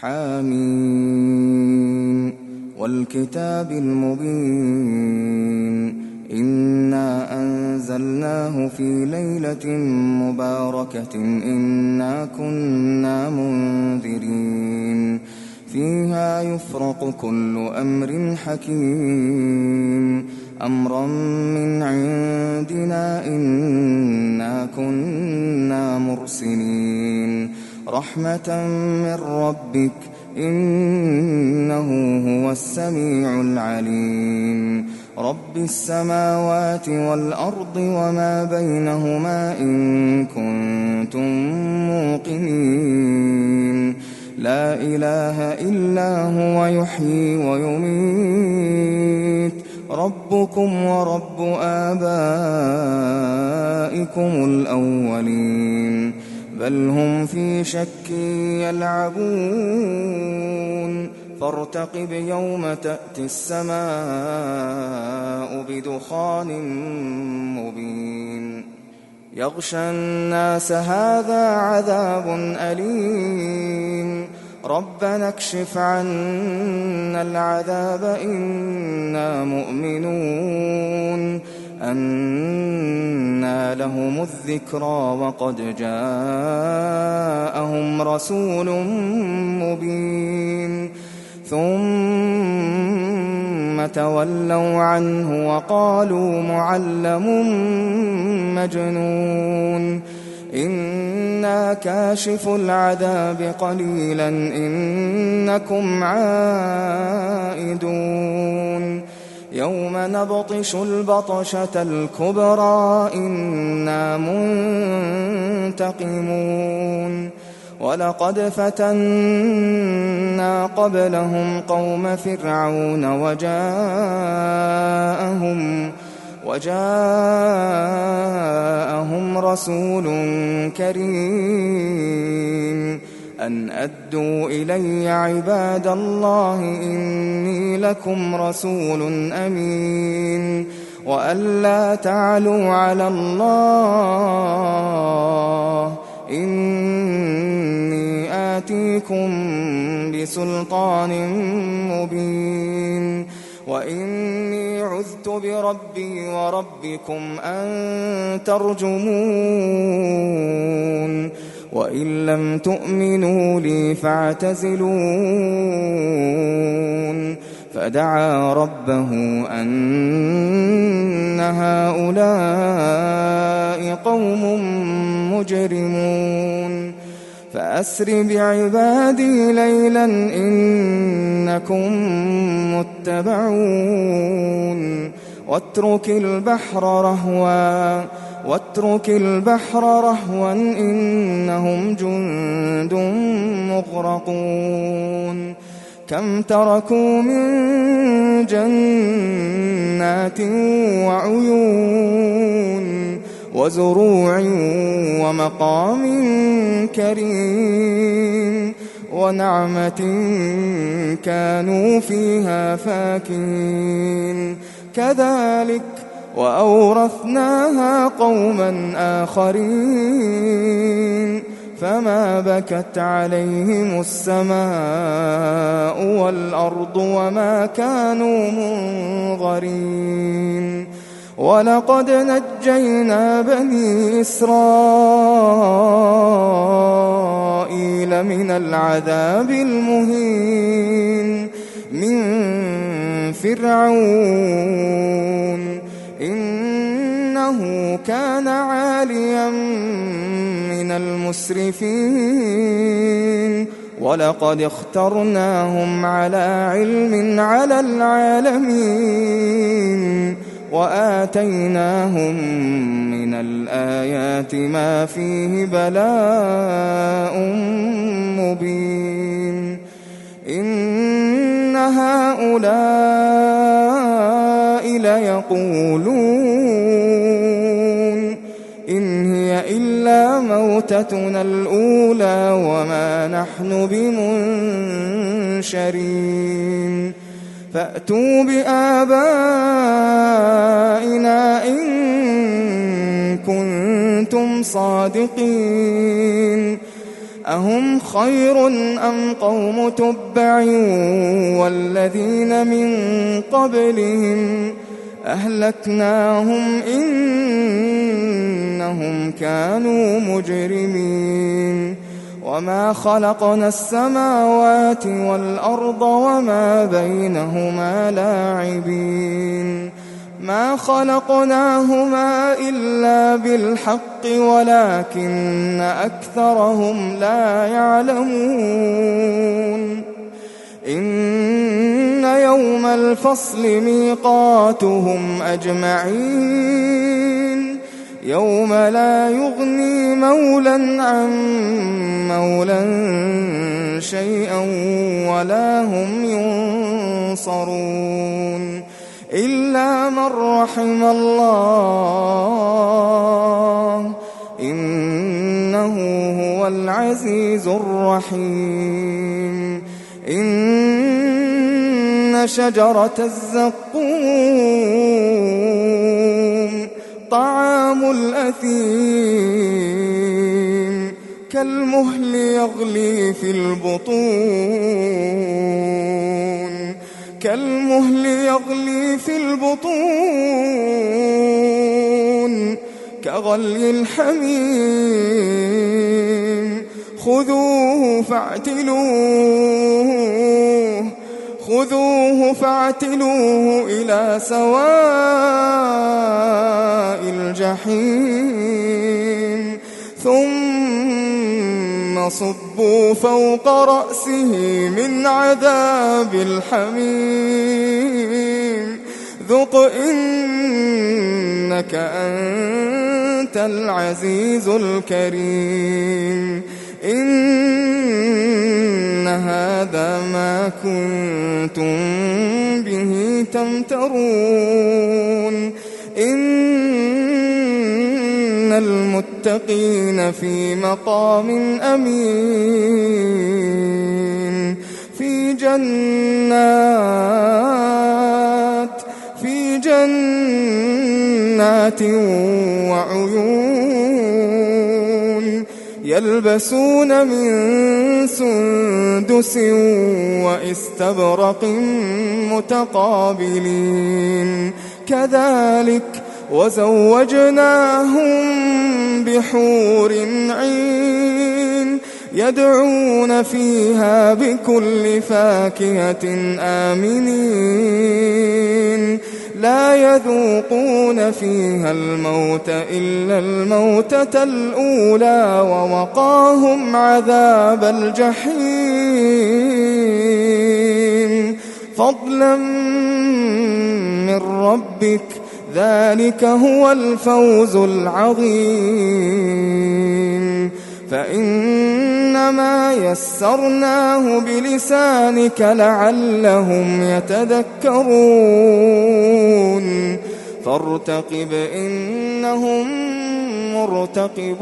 حميم والكتاب المبين إنا أنزلناه في ليلة مباركة إنا كنا منذرين فيها يفرق كل أمر حكيم أمرا من عندنا إنا كنا مرسلين رحمة من ربك إنه هو السميع العليم رب السماوات والأرض وما بينهما إن كنتم موقنين لا إله إلا هو يحيي ويميت ربكم ورب آبائكم الأولين بل هم في شك يلعبون فارتقب يوم تأتي السماء بدخان مبين يغشى الناس هذا عذاب أليم ربنا اكشف عنا العذاب إنا مؤمنون أنى لهم الذكرى وقد جاءهم رسول مبين ثم تولوا عنه وقالوا معلم مجنون إنا كاشف العذاب قليلا إنكم عائدون يوم نبطش البطشة الكبرى إنا منتقمون ولقد فتنا قبلهم قوم فرعون وجاءهم رسول كريم أن أدوا إلي عباد الله إني لكم رسول أمين وأن لا تعلوا على الله إني آتيكم بسلطان مبين وإني عذت بربي وربكم أن ترجمون وإن لم تؤمنوا لي فاعتزلون فدعا ربه أن هؤلاء قوم مجرمون فأسر بعبادي ليلا إنكم متبعون واترك البحر رهوا إنهم جند مغرقون كم تركوا من جنات وعيون وزروع ومقام كريم ونعمة كانوا فيها فاكهين كذلك وأورثناها قوما آخرين فما بكت عليهم السماء والأرض وما كانوا منظرين ولقد نجينا بني إسرائيل من العذاب المهين من فرعون إنه كان عاليا من المسرفين ولقد اخترناهم على علم على العالمين وآتيناهم من الآيات ما فيه بلاء مبين إن هؤلاء ليقولون إن هي إلا موتتنا الأولى وما نحن بمنشرين فأتوا بآبائنا إن كنتم صادقين أهم خير أم قوم تبع والذين من قبلهم أهلكناهم إنهم كانوا مجرمين وما خلقنا السماوات والأرض وما بينهما لاعبين ما خلقناهما إلا بالحق ولكن أكثرهم لا يعلمون إن يوم الفصل ميقاتهم أجمعين يوم لا يغني مولى عن مولى شيئا ولا هم ينصرون إلا من رحم الله إنه هو العزيز الرحيم إن شجرة الزقوم طعام الأثيم كالمهل يغلي في البطون كغلي الحميم خذوه فاعتلوه إلى سواء الجحيم ثم صبوا فوق رأسه من عذاب الحميم ذق إنك أنت العزيز الكريم إن هذا ما كنتم به تمترون إن المتقين في مقام أمين في جنات وعيون يلبسون من سندس وإستبرق متقابلين كذلك وزوجناهم بحور عين يدعون فيها بكل فاكهة آمنين لا يذوقون فيها الموت إلا الموتة الأولى ووقاهم عذاب الجحيم فضلا من ربك ذلك هو الفوز العظيم فإنما يسرناه بلسانك لعلهم يتذكرون فارتقب إنهم مرتقبون